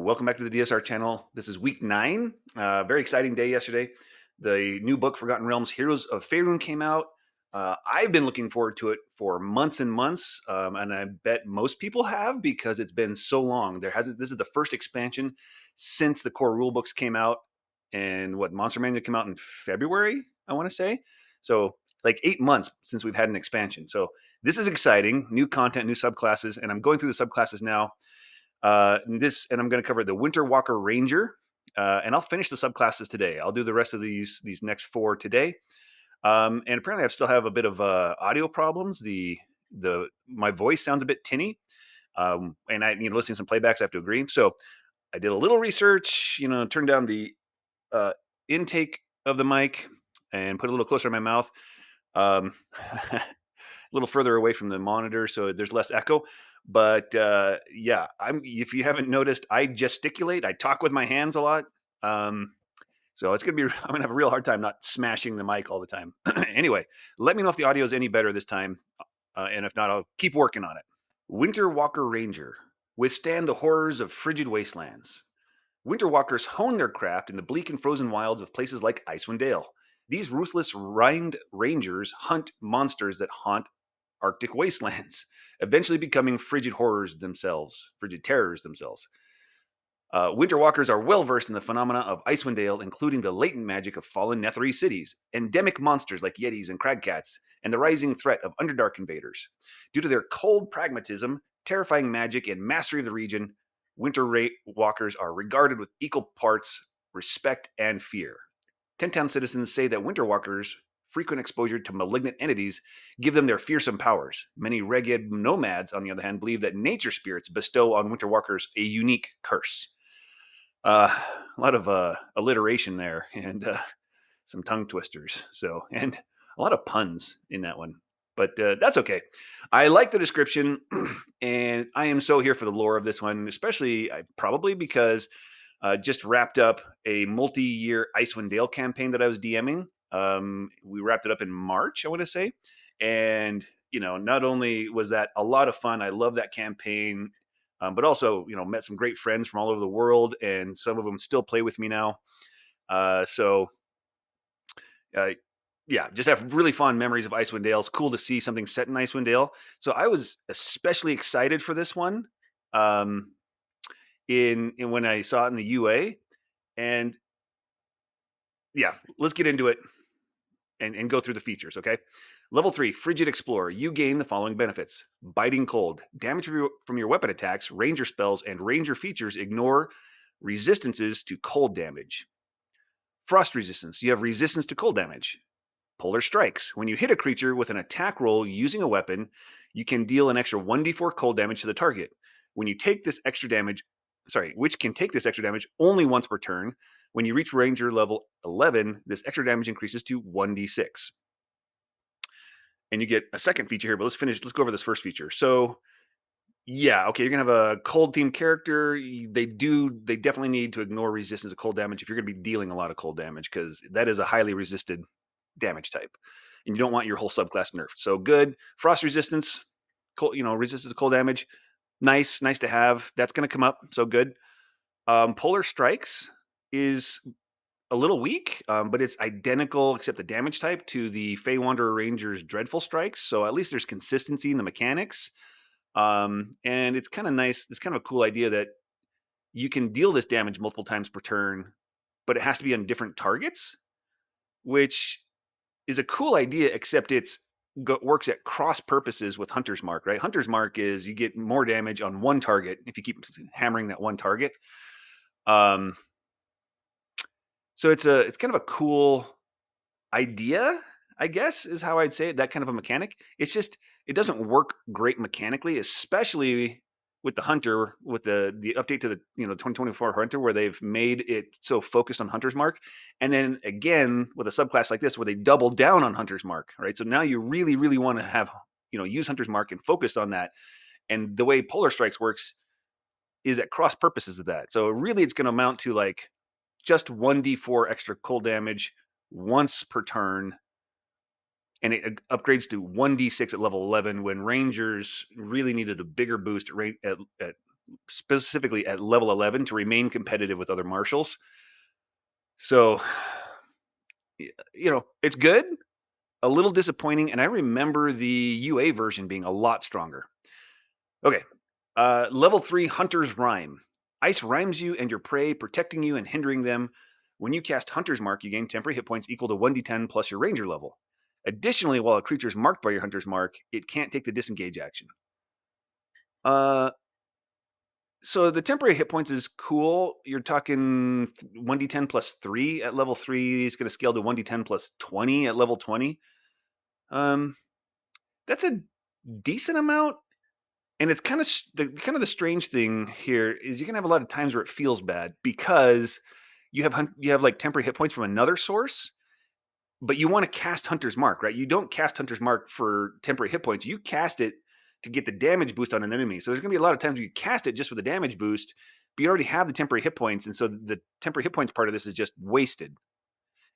Welcome back to the DSR channel. This is week 9. Very exciting day yesterday. The new book, Forgotten Realms: Heroes of Faerun, came out. I've been looking forward to it for months and months, and I bet most people have because it's been so long. This is the first expansion since the core rulebooks came out, and Monster Manual came out in February, I want to say. So like 8 months since we've had an expansion. So this is exciting. New content, new subclasses, and I'm going through the subclasses now. And I'm going to cover the Winter Walker Ranger, and I'll finish the subclasses today. I'll do the rest of these next 4 today. And apparently, I still have a bit of audio problems. My voice sounds a bit tinny, and listening to some playbacks, I have to agree. So I did a little research. Turned down the intake of the mic and put it a little closer to my mouth. A little further away from the monitor so there's less echo. But yeah, if you haven't noticed, I gesticulate. I talk with my hands a lot. So I'm gonna have a real hard time not smashing the mic all the time. Anyway, let me know if the audio is any better this time, and if not, I'll keep working on it. Winter Walker Ranger. Withstand the horrors of frigid wastelands. Winter Walkers hone their craft in the bleak and frozen wilds of places like Icewind Dale. These ruthless rhined rangers hunt monsters that haunt Arctic wastelands, eventually becoming frigid terrors themselves. Winter Walkers are well versed in the phenomena of Icewind Dale, including the latent magic of fallen Netherese cities, endemic monsters like Yetis and Cragcats, and the rising threat of Underdark invaders. Due to their cold pragmatism, terrifying magic, and mastery of the region, Winter Walkers are regarded with equal parts respect and fear. Tentown citizens say that Winter Walkers' frequent exposure to malignant entities give them their fearsome powers. Many Reged nomads, on the other hand, believe that nature spirits bestow on Winter Walkers a unique curse. A lot of alliteration there and some tongue twisters. And a lot of puns in that one. But that's okay. I like the description, and I am so here for the lore of this one, especially probably because just wrapped up a multi-year Icewind Dale campaign that I was DMing. We wrapped it up in March, I want to say. And, not only was that a lot of fun, I love that campaign, but also, met some great friends from all over the world, and some of them still play with me now. Yeah, just have really fond memories of Icewind Dale. It's cool to see something set in Icewind Dale. So I was especially excited for this one in when I saw it in the UA. And yeah, let's get into it and go through the features, okay? Level 3, Frigid Explorer. You gain the following benefits. Biting Cold. Damage from your weapon attacks, ranger spells, and ranger features ignore resistances to cold damage. Frost Resistance. You have resistance to cold damage. Polar Strikes. When you hit a creature with an attack roll using a weapon, you can deal an extra 1d4 cold damage to the target. When you take this extra damage, which can take this extra damage only once per turn. When you reach Ranger level 11, this extra damage increases to 1d6. And you get a second feature here, but let's go over this first feature. So yeah, okay, you're gonna have a cold themed character. They definitely need to ignore resistance to cold damage if you're gonna be dealing a lot of cold damage, because that is a highly resisted damage type, and you don't want your whole subclass nerfed. So good. Frost resistance, resistance to cold damage, nice to have. That's going to come up, so good. Polar Strikes is a little weak, but it's identical except the damage type to the Fey Wanderer Ranger's Dreadful Strikes, so at least there's consistency in the mechanics. And it's kind of nice. It's kind of a cool idea that you can deal this damage multiple times per turn, but it has to be on different targets, which is a cool idea, except works at cross purposes with Hunter's Mark, right? Hunter's Mark is you get more damage on one target if you keep hammering that one target. So it's kind of a cool idea, I guess, is how I'd say it. That kind of a mechanic. It's just it doesn't work great mechanically, especially with the Hunter, with the update to the 2024 Hunter, where they've made it so focused on Hunter's Mark, and then again with a subclass like this where they double down on Hunter's Mark, right? So now you really, really want to have use Hunter's Mark and focus on that. And the way Polar Strikes works is at cross purposes of that. So really, it's going to amount to like just 1d4 extra cold damage once per turn, and it upgrades to 1d6 at level 11 when Rangers really needed a bigger boost at specifically at level 11 to remain competitive with other martials. So, it's good, a little disappointing, and I remember the UA version being a lot stronger. Okay, level 3 Hunter's Rhyme. Ice rhymes you and your prey, protecting you and hindering them. When you cast Hunter's Mark, you gain temporary hit points equal to 1d10 plus your ranger level. Additionally, while a creature is marked by your Hunter's Mark, it can't take the disengage action. So the temporary hit points is cool. You're talking 1d10 plus 3 at level 3. It's going to scale to 1d10 plus 20 at level 20. That's a decent amount. And it's kind of the strange thing here is you can have a lot of times where it feels bad because you have like temporary hit points from another source, but you want to cast Hunter's Mark, right? You don't cast Hunter's Mark for temporary hit points. You cast it to get the damage boost on an enemy. So there's going to be a lot of times where you cast it just for the damage boost, but you already have the temporary hit points, and so the temporary hit points part of this is just wasted.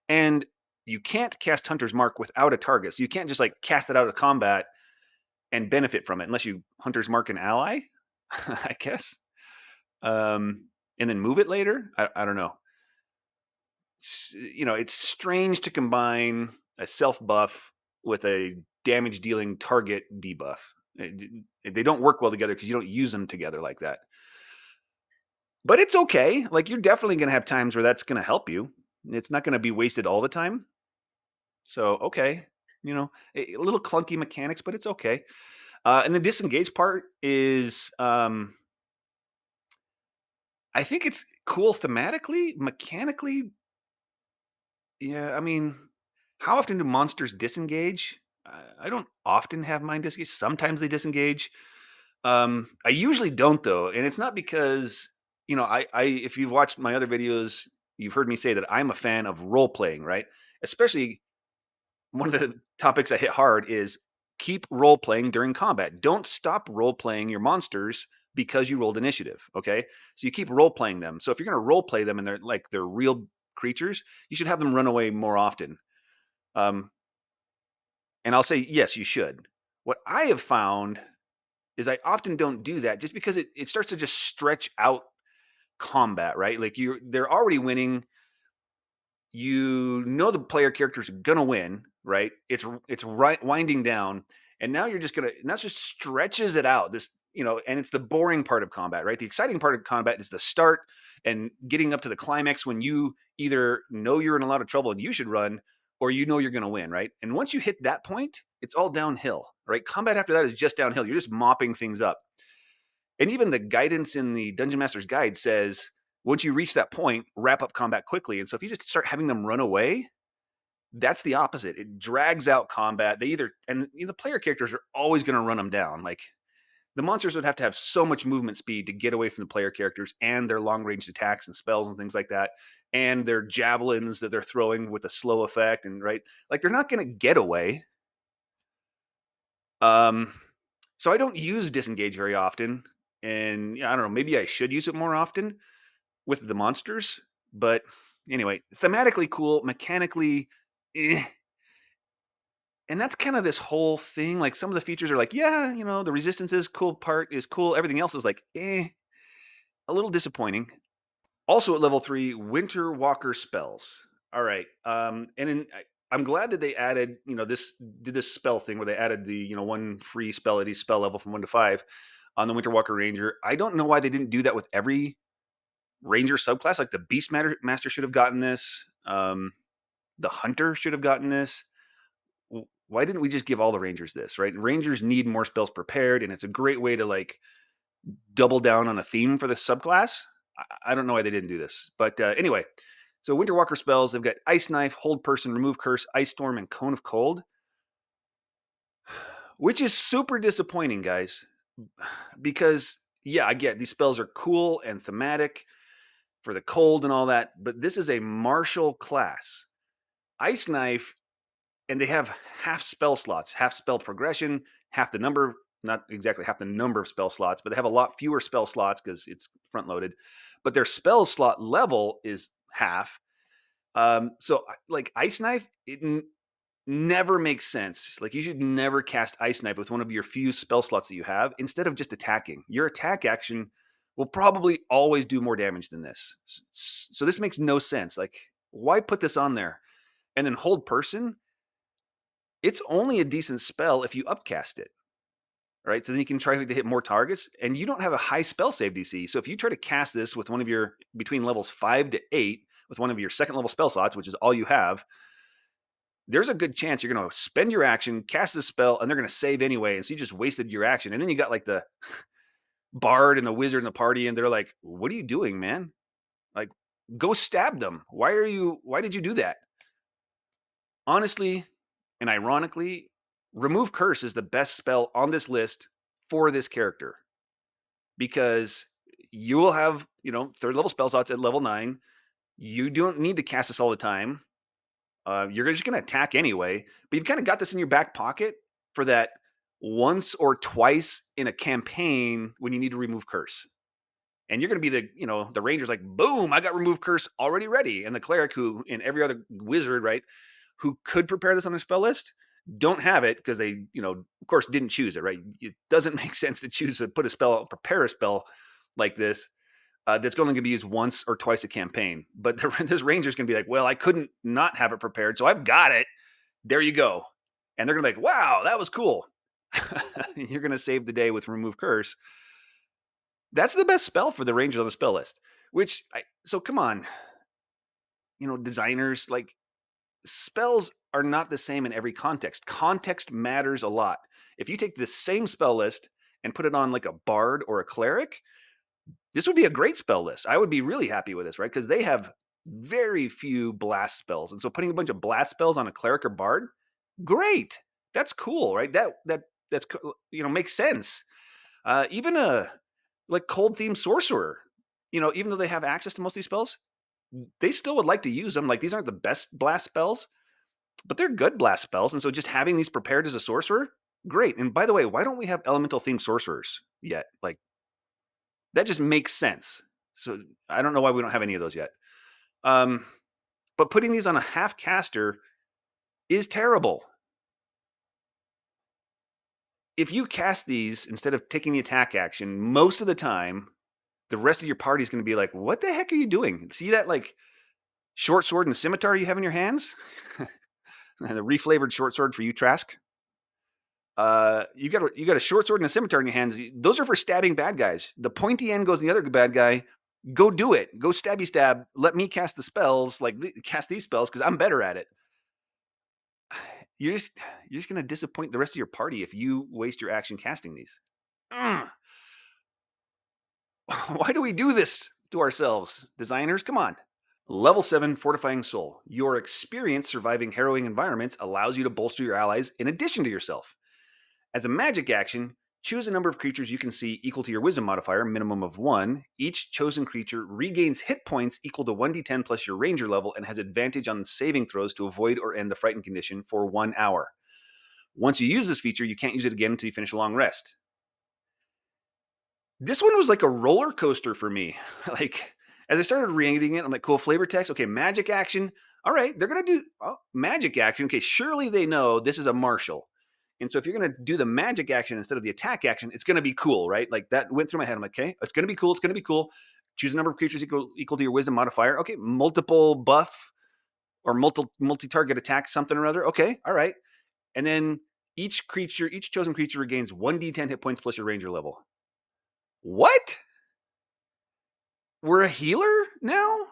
And you can't cast Hunter's Mark without a target. So you can't just like cast it out of combat and benefit from it unless you Hunter's Mark an ally, I guess. And then move it later. I don't know. It's strange to combine a self buff with a damage dealing target debuff. They don't work well together because you don't use them together like that. But it's okay. Like you're definitely going to have times where that's going to help you. It's not going to be wasted all the time. So okay, a little clunky mechanics, but it's okay. And the disengage part is, I think it's cool thematically, mechanically. Yeah, I mean, how often do monsters disengage? I don't often have mine disengage. Sometimes they disengage. I usually don't though, and it's not because if you've watched my other videos, you've heard me say that I'm a fan of role playing, right? Especially one of the topics I hit hard is keep role playing during combat. Don't stop role playing your monsters because you rolled initiative. Okay, so you keep role playing them. So if you're going to role play them and they're real creatures, you should have them run away more often. Um, and I'll say yes, you should. What I have found is I often don't do that just because it starts to just stretch out combat, right? Like they're already winning. The player character's gonna win, right? It's right winding down, and now that just stretches it out. And it's the boring part of combat, right? The exciting part of combat is the start and getting up to the climax when you either know you're in a lot of trouble and you should run, or you're gonna win, right? And once you hit that point, it's all downhill, right? Combat after that is just downhill. You're just mopping things up. And even the guidance in the Dungeon Master's Guide says once you reach that point, wrap up combat quickly. And so if you just start having them run away, that's the opposite. It drags out combat. The player characters are always going to run them down. Like the monsters would have to have so much movement speed to get away from the player characters and their long range attacks and spells and things like that, and their javelins that they're throwing with a slow effect and right, like they're not going to get away. So I don't use disengage very often, and I don't know, maybe I should use it more often with the monsters. But anyway, thematically cool, mechanically, and that's kind of this whole thing. Like some of the features are like, yeah, the resistance is cool, part is cool. Everything else is like, a little disappointing. Also at level 3, Winter Walker spells. All right, I'm glad that they added, this spell thing where they added the, one free spell at each spell level from 1 to 5 on the Winter Walker Ranger. I don't know why they didn't do that with every Ranger subclass. Like the Beastmaster should have gotten this. The Hunter should have gotten this. Why didn't we just give all the Rangers this, right? Rangers need more spells prepared, and it's a great way to like double down on a theme for the subclass. I don't know why they didn't do this. But anyway, so Winter Walker spells, they've got Ice Knife, Hold Person, Remove Curse, Ice Storm, and Cone of Cold, which is super disappointing, guys, because, yeah, I get these spells are cool and thematic for the cold and all that, but this is a martial class. Ice Knife, and they have half spell slots, half spell progression, half the number, not exactly half the number of spell slots, but they have a lot fewer spell slots because it's front loaded. But their spell slot level is half. So like Ice Knife, it never makes sense. Like you should never cast Ice Knife with one of your few spell slots that you have instead of just attacking. Your attack action will probably always do more damage than this. So this makes no sense. Like, why put this on there? And then hold person, it's only a decent spell if you upcast it, right? So then you can try to hit more targets, and you don't have a high spell save DC. So if you try to cast this with one of your between levels 5 to 8 with one of your second level spell slots, which is all you have, there's a good chance you're going to spend your action, cast this spell, and they're going to save anyway. And so you just wasted your action. And then you got like the bard and the wizard in the party, and they're like, "What are you doing, man? Like, go stab them. Why did you do that?" Honestly and ironically, remove curse is the best spell on this list for this character because you will have, third level spell slots at level 9. You don't need to cast this all the time. You're just going to attack anyway, but you've kind of got this in your back pocket for that once or twice in a campaign when you need to remove curse. And you're going to be the ranger's like, boom, I got remove curse already ready. And the cleric who, and every other wizard, right, who could prepare this on their spell list, don't have it because they, of course, didn't choose it, right? It doesn't make sense to choose to prepare a spell like this that's only going to be used once or twice a campaign. But this ranger's going to be like, well, I couldn't not have it prepared, so I've got it. There you go. And they're going to be like, wow, that was cool. You're going to save the day with remove curse. That's the best spell for the rangers on the spell list. So come on, designers, like, spells are not the same in every context. Context matters a lot. If you take the same spell list and put it on like a bard or a cleric, this would be a great spell list. I would be really happy with this, right? Because they have very few blast spells. And so putting a bunch of blast spells on a cleric or bard, great. That's cool, right? That's makes sense. Even a like cold theme sorcerer, even though they have access to most of these spells, they still would like to use them. Like, these aren't the best blast spells, but they're good blast spells. And so just having these prepared as a sorcerer, great. And by the way, why don't we have elemental themed sorcerers yet? Like, that just makes sense. So I don't know why we don't have any of those yet. But putting these on a half caster is terrible. If you cast these instead of taking the attack action, most of the time, the rest of your party is going to be like, what the heck are you doing? See that, like, short sword and scimitar you have in your hands? And the reflavored short sword for you, Trask. You got a short sword and a scimitar in your hands. Those are for stabbing bad guys. The pointy end goes to the other bad guy. Go do it. Go stabby stab. Let me cast the spells, like cast these spells, because I'm better at it. You're just gonna disappoint the rest of your party if you waste your action casting these. Why do we do this to ourselves, designers? Come on. Level 7 Fortifying Soul. Your experience surviving harrowing environments allows you to bolster your allies in addition to yourself. As a magic action, choose a number of creatures you can see equal to your wisdom modifier, minimum of 1. Each chosen creature regains hit points equal to 1d10 plus your ranger level and has advantage on saving throws to avoid or end the frightened condition for 1 hour. Once you use this feature, you can't use it again until you finish a long rest. This one was like a roller coaster for me. Like, as I started reading it, I'm like, cool, flavor text. Okay, magic action. All right, they're going to do magic action. Okay, surely they know this is a martial. And so if you're going to do the magic action instead of the attack action, it's going to be cool, right? Like, that went through my head. I'm like, okay, it's going to be cool. It's going to be cool. Choose a number of creatures equal to your wisdom modifier. Okay, multiple buff or multi-target attack, something or other. Okay, all right. And then each chosen creature regains 1d10 hit points plus your ranger level. What? We're a healer now?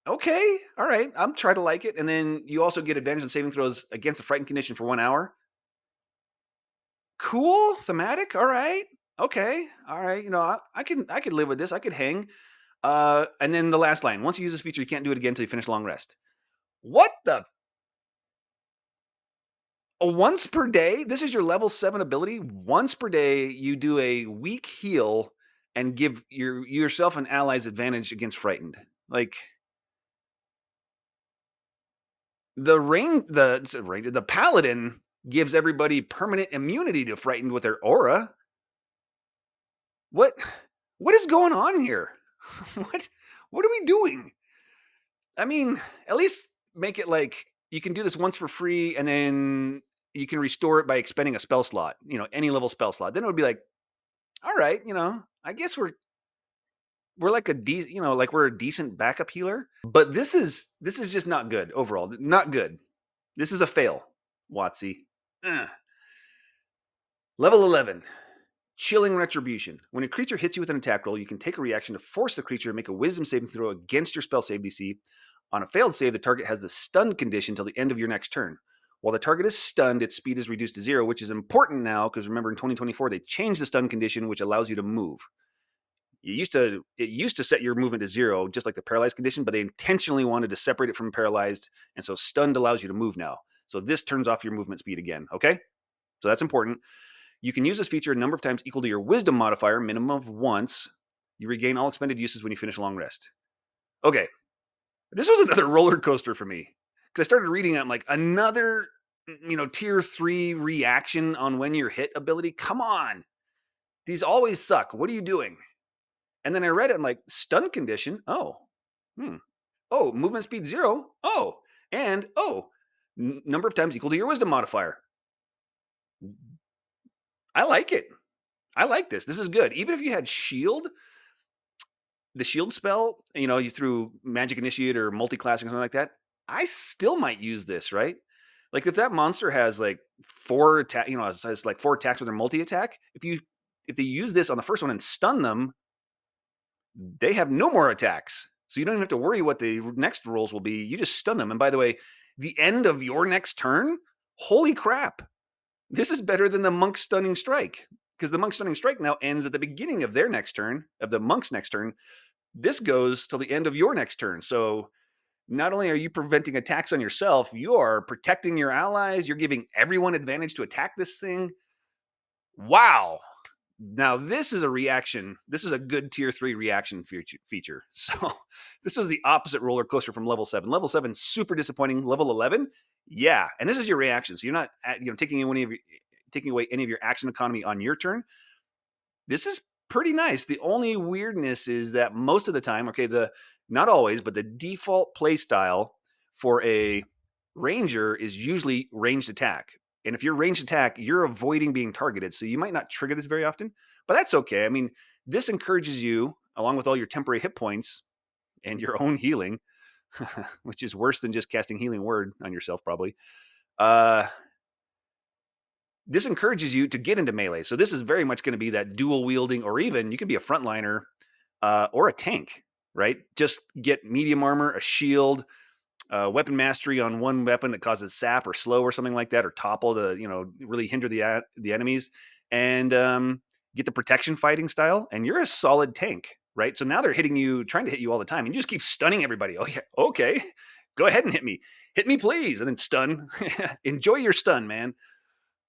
Okay, all right. I'm trying to like it. And then you also get advantage on saving throws against a frightened condition for 1 hour. Cool, thematic. All right, okay, all right. I could live with this. I could hang. And then the last line: once you use this feature, you can't do it again until you finish long rest. What the? Once per day? This is your level 7 ability. Once per day, you do a weak heal and give yourself and allies advantage against frightened. Like, the paladin gives everybody permanent immunity to frightened with their aura. What is going on here? What are we doing? I mean, at least make it like you can do this once for free and then you can restore it by expending a spell slot, any level spell slot. Then it would be like, all right, I guess we're like like we're a decent backup healer, but this is just not good overall. Not good. This is a fail, Watsy. Ugh. Level 11. Chilling Retribution. When a creature hits you with an attack roll, you can take a reaction to force the creature to make a wisdom saving throw against your spell save DC. On a failed save, the target has the stunned condition till the end of your next turn. While the target is stunned, its speed is reduced to 0, which is important now because remember in 2024 they changed the stun condition, which allows you to move. It used to set your movement to 0, just like the paralyzed condition, but they intentionally wanted to separate it from paralyzed, and so stunned allows you to move now. So this turns off your movement speed again, okay? So that's important. You can use this feature a number of times equal to your wisdom modifier, minimum of once. You regain all expended uses when you finish a long rest. Okay, this was another roller coaster for me because I started reading it. I'm like, another, tier 3 reaction on when you're hit ability. Come on, these always suck. What are you doing? And then I read it. I'm like, stun condition. Oh, oh, movement speed 0. Oh, and number of times equal to your wisdom modifier. I like it. I like this. This is good. Even if you had shield, the shield spell, you threw magic initiate or multi-classing or something like that, I still might use this, right? Like if that monster has like 4 attack, has like 4 attacks with their multi-attack, if they use this on the first one and stun them, they have no more attacks. So you don't even have to worry what the next rolls will be. You just stun them. And by the way, the end of your next turn, holy crap. This is better than the monk stunning strike. Because the monk stunning strike now ends at the beginning of their next turn, of the monk's next turn. This goes till the end of your next turn. So not only are you preventing attacks on yourself, you are protecting your allies. You're giving everyone advantage to attack this thing. Wow. Now this is a reaction. This is a good tier 3 reaction feature. So this is the opposite roller coaster from level 7. Level 7, super disappointing. Level 11, yeah. And this is your reaction. So you're not taking away any of your action economy on your turn. This is pretty nice. The only weirdness is that most of the time, okay, not always, but the default play style for a ranger is usually ranged attack. And if you're ranged attack, you're avoiding being targeted. So you might not trigger this very often, but that's okay. I mean, this encourages you, along with all your temporary hit points and your own healing, which is worse than just casting healing word on yourself, probably. This encourages you to get into melee. So this is very much going to be that dual wielding, or even you can be a frontliner or a tank, right? Just get medium armor, a shield, weapon mastery on one weapon that causes sap or slow or something like that, or topple to really hinder the enemies, and get the protection fighting style, and you're a solid tank, right? So now they're trying to hit you all the time, and you just keep stunning everybody. Oh yeah, okay, go ahead and hit me please, and then stun. Enjoy your stun, man.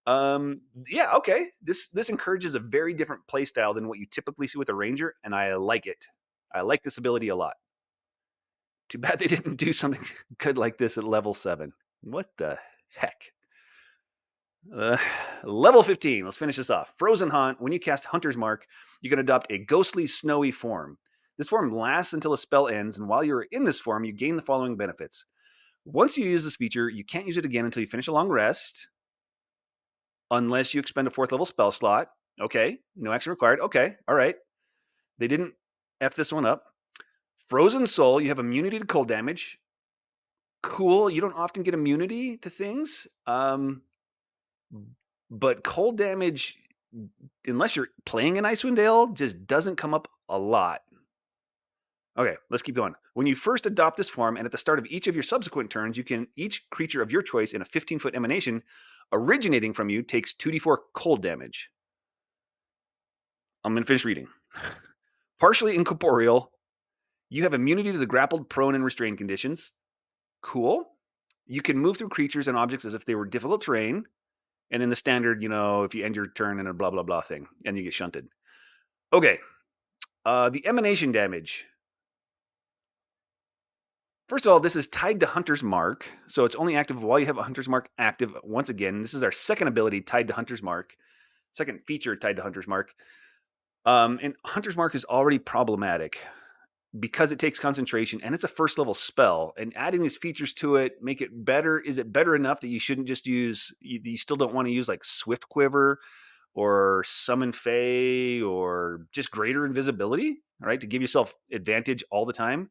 Yeah, okay. This encourages a very different play style than what you typically see with a ranger, and I like it. I like this ability a lot. Too bad they didn't do something good like this at level 7. What the heck? Level 15. Let's finish this off. Frozen Haunt. When you cast Hunter's Mark, you can adopt a ghostly, snowy form. This form lasts until a spell ends, and while you're in this form, you gain the following benefits. Once you use this feature, you can't use it again until you finish a long rest, unless you expend a 4th level spell slot. Okay, no action required. Okay, all right. They didn't F this one up. Frozen Soul, you have immunity to cold damage. Cool, you don't often get immunity to things. But cold damage, unless you're playing an Icewind Dale, just doesn't come up a lot. Okay, let's keep going. When you first adopt this form, and at the start of each of your subsequent turns, each creature of your choice in a 15-foot emanation originating from you takes 2d4 cold damage. I'm going to finish reading. Partially incorporeal, you have immunity to the grappled, prone, and restrained conditions. Cool. You can move through creatures and objects as if they were difficult terrain. And in the standard, if you end your turn in a blah, blah, blah thing, and you get shunted. Okay. The emanation damage. First of all, this is tied to Hunter's Mark, so it's only active while you have a Hunter's Mark active. Once again, this is our second ability tied to Hunter's Mark, second feature tied to Hunter's Mark. And Hunter's Mark is already problematic because it takes concentration and it's a first level spell. And adding these features to it make it better. Is it better enough that you shouldn't just use? You still don't want to use like Swift Quiver or summon Fae, or just greater invisibility, right? To give yourself advantage all the time.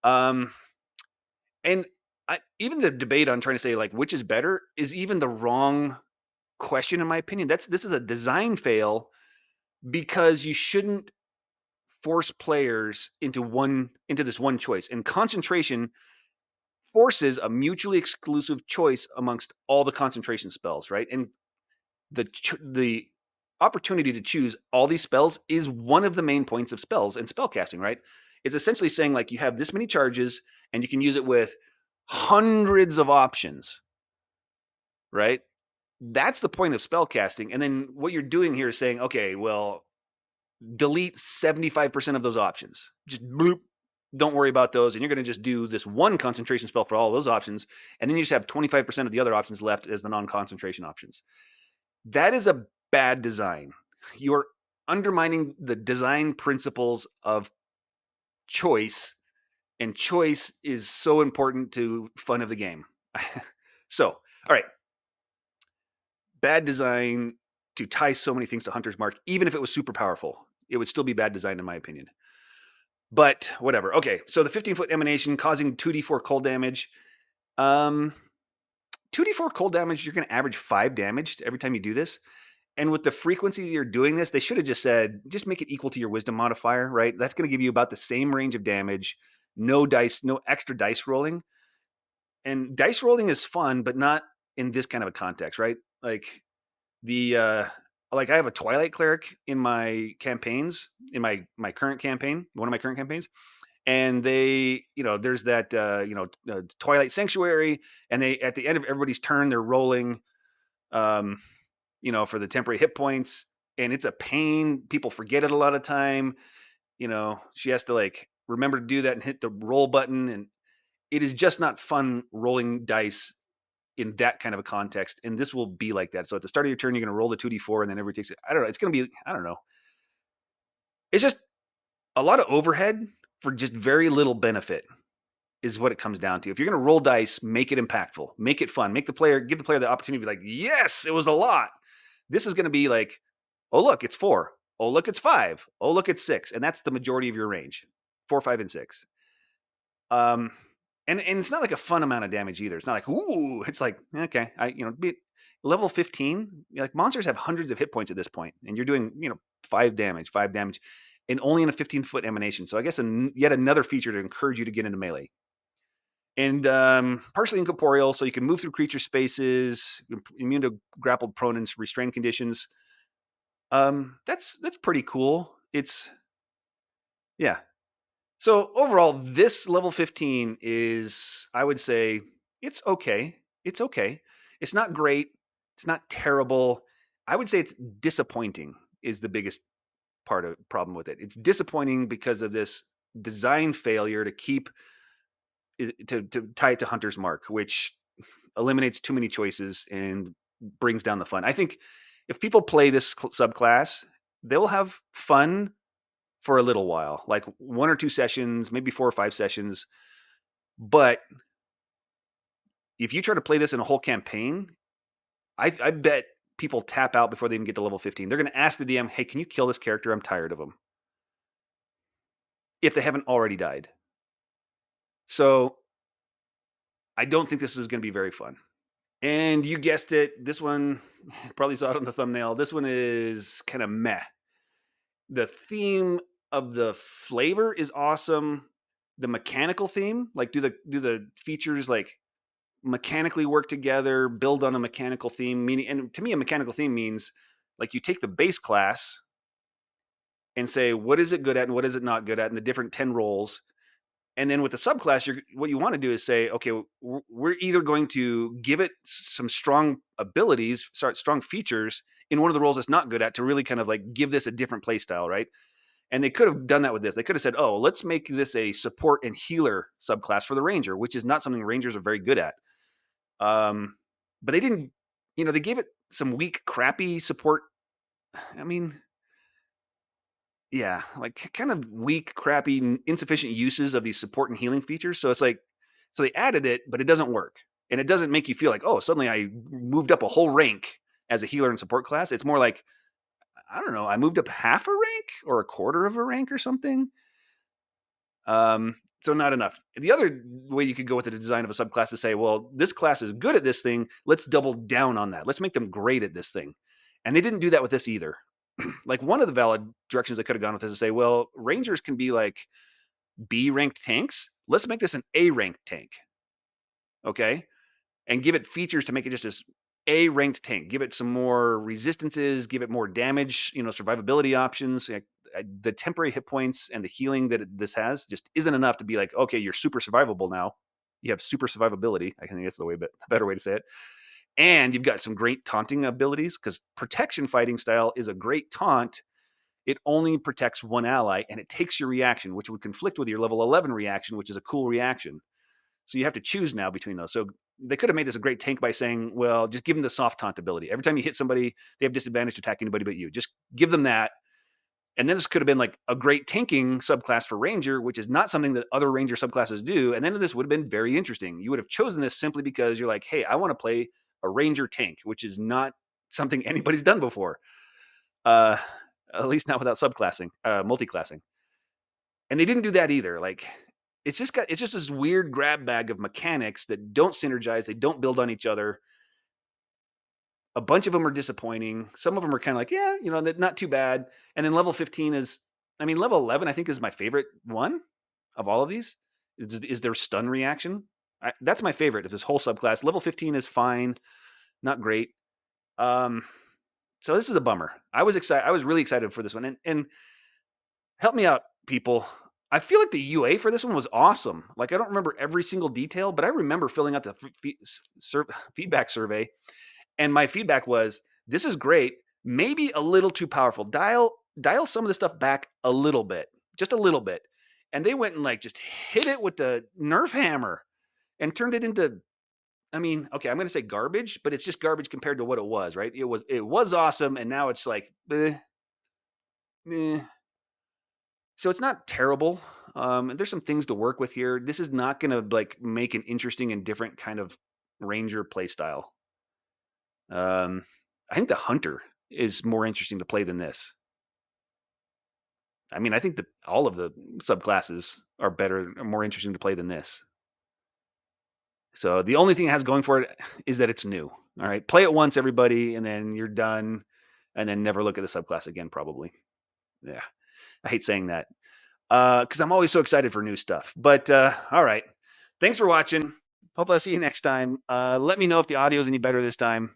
Um, and even the debate on trying to say like which is better is even the wrong question in my opinion. This is a design fail because you shouldn't force players into this one choice. And concentration forces a mutually exclusive choice amongst all the concentration spells, right? And the opportunity to choose all these spells is one of the main points of spells and spellcasting, right? It's essentially saying like you have this many charges and you can use it with hundreds of options, right? That's the point of spellcasting. And then what you're doing here is saying, okay, well, delete 75% of those options. Just bloop, don't worry about those. And you're going to just do this one concentration spell for all those options. And then you just have 25% of the other options left as the non-concentration options. That is a bad design. You're undermining the design principles of choice, and choice is so important to fun of the game. So, all right, bad design to tie so many things to Hunter's Mark, even if it was super powerful, it would still be bad design in my opinion. But whatever. Okay, so the 15-foot emanation causing 2d4 cold damage. 2d4 cold damage, you're going to average 5 damage every time you do this. And with the frequency you're doing this, they should have just said, just make it equal to your wisdom modifier, right? That's going to give you about the same range of damage. No dice, no extra dice rolling. And dice rolling is fun, but not in this kind of a context, right? Like like I have a Twilight cleric in my campaigns, in my current campaign, one of my current campaigns, and they, there's that Twilight Sanctuary, and they at the end of everybody's turn they're rolling, um, for the temporary hit points, and it's a pain. People forget it a lot of time. She has to like remember to do that and hit the roll button, and it is just not fun rolling dice in that kind of a context. And this will be like that. So at the start of your turn, you're going to roll the 2d4, and then everybody takes it. I don't know. It's going to be, I don't know. It's just a lot of overhead for just very little benefit is what it comes down to. If you're going to roll dice, make it impactful, make it fun, give the player the opportunity to be like, yes, it was a lot. This is going to be like, oh, look, it's 4. Oh, look, it's 5. Oh, look, it's 6. And that's the majority of your range, 4, 5, and 6. Um, and it's not like a fun amount of damage either. It's not like, ooh, it's like, okay, level 15, like monsters have hundreds of hit points at this point, and you're doing, 5 damage, and only in a 15-foot emanation. So I guess yet another feature to encourage you to get into melee. And partially incorporeal, so you can move through creature spaces, immune to grappled, prone, and restrained conditions. That's pretty cool. Yeah. So overall, this level 15 is, I would say, it's okay. It's okay. It's not great. It's not terrible. I would say it's disappointing is the biggest problem with it. It's disappointing because of this design failure to tie it to Hunter's Mark, which eliminates too many choices and brings down the fun. I think if people play this subclass, they'll have fun for a little while, like 1 or 2 sessions, maybe 4 or 5 sessions. But if you try to play this in a whole campaign, I bet people tap out before they even get to level 15. They're going to ask the DM, hey, can you kill this character? I'm tired of him. If they haven't already died. So I don't think this is going to be very fun. And you guessed it, this one, probably saw it on the thumbnail, this one is kind of meh. The theme of the flavor is awesome. The mechanical theme, like do the features like mechanically work together, build on a mechanical theme, meaning, and to me a mechanical theme means like you take the base class and say what is it good at and what is it not good at, and the different 10 roles. And then with the subclass, what you want to do is say, okay, we're either going to give it some strong abilities, strong features in one of the roles it's not good at to really kind of like give this a different play style, right? And they could have done that with this. They could have said, oh, let's make this a support and healer subclass for the ranger, which is not something rangers are very good at. But they didn't, they gave it some weak, crappy support. I mean, yeah, like kind of weak, crappy, insufficient uses of these support and healing features. So it's like, so they added it, but it doesn't work. And it doesn't make you feel like, oh, suddenly I moved up a whole rank as a healer and support class. It's more like, I don't know, I moved up half a rank or a quarter of a rank or something. So not enough. The other way you could go with the design of a subclass is say, well, this class is good at this thing. Let's double down on that. Let's make them great at this thing. And they didn't do that with this either. Like one of the valid directions they could have gone with this is say, well, Rangers can be like B ranked tanks. Let's make this an A ranked tank. Okay. And give it features to make it just as A ranked tank. Give it some more resistances, give it more damage, survivability options. Like, the temporary hit points and the healing that this has just isn't enough to be like, okay, you're super survivable now. You have super survivability. I think that's the better way to say it. And you've got some great taunting abilities because protection fighting style is a great taunt. It only protects one ally and it takes your reaction, which would conflict with your level 11 reaction, which is a cool reaction. So you have to choose now between those. So they could have made this a great tank by saying, well, just give them the soft taunt ability. Every time you hit somebody, they have disadvantage to attack anybody but you. Just give them that. And then this could have been like a great tanking subclass for Ranger, which is not something that other Ranger subclasses do. And then this would have been very interesting. You would have chosen this simply because you're like, hey, I want to play a Ranger tank, which is not something anybody's done before. Uh, at least not without subclassing, multi-classing. And they didn't do that either. Like it's just this weird grab bag of mechanics that don't synergize, they don't build on each other. A bunch of them are disappointing. Some of them are kind of like, yeah, not too bad. And then level 15 is, I mean, level 11 I think is my favorite one of all of these. Is their stun reaction? That's my favorite of this whole subclass. Level 15 is fine, not great. Um, so this is a bummer. I was excited. I was really excited for this one, and help me out, people. I feel like the UA for this one was awesome. Like I don't remember every single detail, but I remember filling out the feedback survey, and my feedback was, "This is great. Maybe a little too powerful. Dial some of the stuff back a little bit, just a little bit." And they went and like just hit it with the Nerf hammer and turned it into. I mean, okay, I'm going to say garbage, but it's just garbage compared to what it was, right? It was awesome, and now it's like, eh. So it's not terrible. There's some things to work with here. This is not going to like make an interesting and different kind of Ranger playstyle. I think the Hunter is more interesting to play than this. I mean, I think that all of the subclasses are better, or more interesting to play than this. So the only thing it has going for it is that it's new. All right, play it once, everybody, and then you're done, and then never look at the subclass again, probably. Yeah, I hate saying that because I'm always so excited for new stuff. But all right, thanks for watching. Hope I'll see you next time. Let me know if the audio is any better this time.